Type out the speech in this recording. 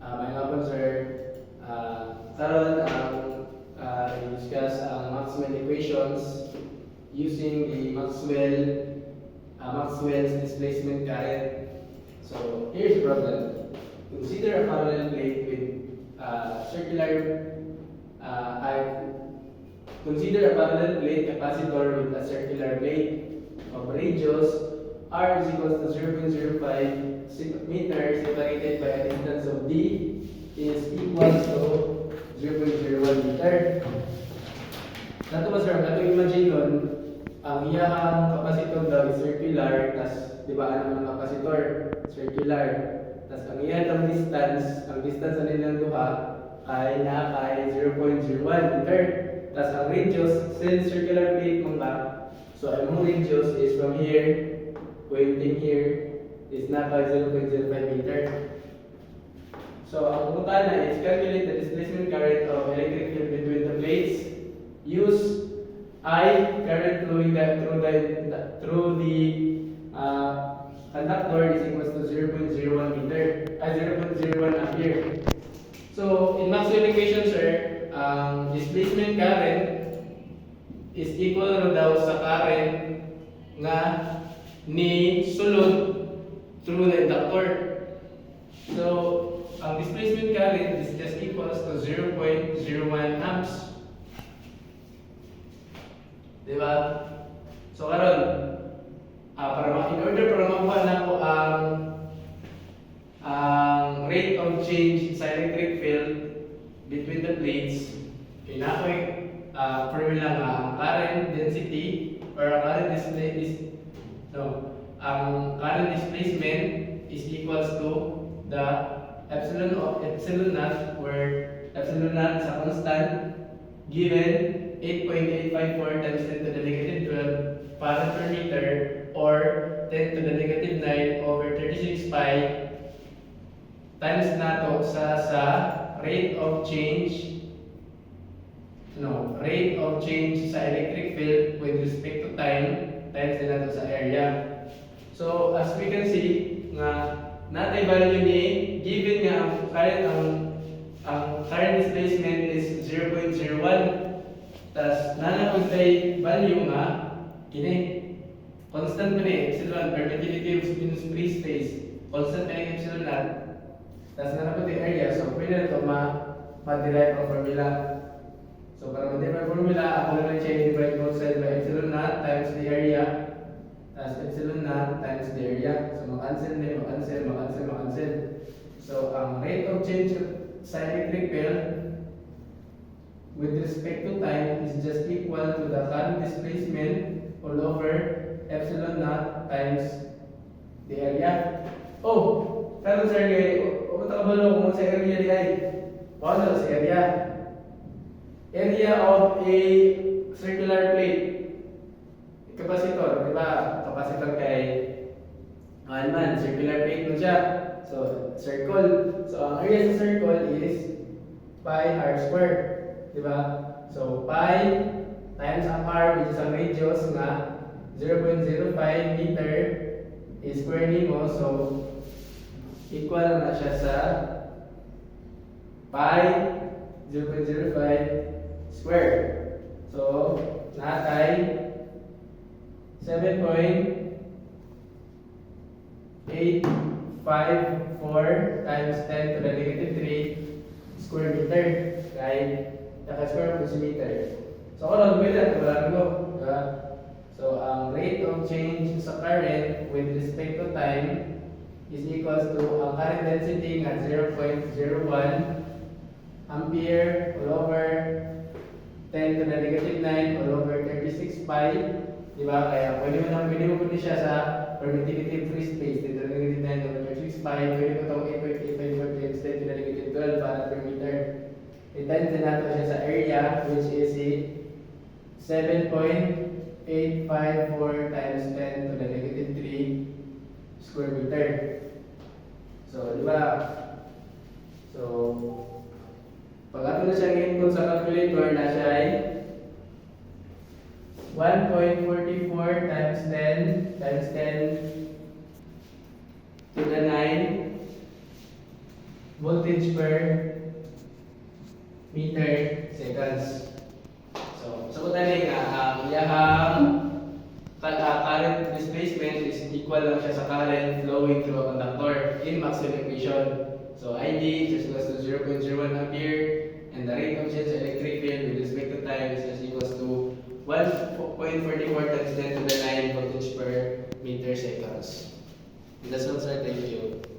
May nga po sir, karon ang i-discuss ang Maxwell equations using the Maxwell's displacement current. So here's the problem. Consider a parallel plate with consider a parallel plate capacitor with a circular plate of radius r is equals to 0.05 meters separated by a distance of d is equal to 0.01 meter. Nato ba sir, nato imagine nun, ang iyahang capacitor daw is circular, tas di ba ano ang capacitor? Circular. Tas ang iyahang ang distance sa nilang duha ay kay 0.01 meter. Tas ang radius, since circular plate mong ka, so ang radius is from here, pointing here, is kay 0.05 meter. So ang putana is calculate the displacement current of electric field between the plates. Use I current through the conductor is equals to 0.01 meter, 0.01 ampere. So in Maxwell equation sir, ang displacement current is equal na daw sa current nga ni sulod through the inductor. So ang displacement current is just equals to 0.01 amps. Diba? So karon, in order para makuha na ko ang rate of change sa electric field between the plates, kailangan formula nga ang current density or ang current displacement is equals to the epsilon naught, where epsilon naught is a constant given 8.854 times 10 to the negative 12 farad per meter, or 10 to the negative 9 over 36 pi times nato sa rate of change sa electric field with respect to time times din nato sa area. So as we can see nga natay value ni given nga ang current displacement is 0.01, tas nanapod tay value nga kini constant man epsilon, permittivity minus free space, constant man epsilon naught, tas nanapod tay area. So pwede na ito ma-derive ang formula. So para ma-derive ang formula, ako na lang siya i-divide both sides by epsilon naught times the area, tas epsilon naught times the area. So makancel din, makancel. So ang rate of change sa electric field with respect to time is just equal to the current displacement all over epsilon naught times the area. Oh, pero sir, umatakabalo kung sa area di ay. Paano sa area? Area of a circular plate. Capacitor, di ba? Capacitor kay man, circular plate mo siya. So, circle. So, ang area sa circle is pi r square. Diba? So, pi times ang r, which is ang radius nga 0.05 meter is square nimo. So, equal na siya sa pi 0.05 square. So, natay 7.854 times 10 to the negative 3 square meter. Right? Naka-square per meter. So kung pwede natin wala ko. So ang rate of change sa current with respect to time is equals to ang current density nga 0.01 ampere all over 10 to the negative 9 all over 36 pi. Diba? Kaya pwede mo pwede siya sa permittivity free space 10 to the negative 9 over 36 pi. Pwede mo itong 8.854 times 10 to the negative 12 para per meter. I-times din natin siya sa area, which is 7.854 times 10 to the negative 3 square meter. So, di ba? So, pag ato na siyang input sa calculator, na siya ay 1.44 times 10 to the 9 voltage per meter seconds. So, sa kutani nga, ang iyahang current displacement is equal lang siya sa current flowing through a conductor in Maxwell equation. So, ID is equals to 0.01 ampere, and the rate of change of electric field with respect to time is just equals to 1.44 times 10 to the 9 voltage per meter seconds. And that's all, sir. Thank you.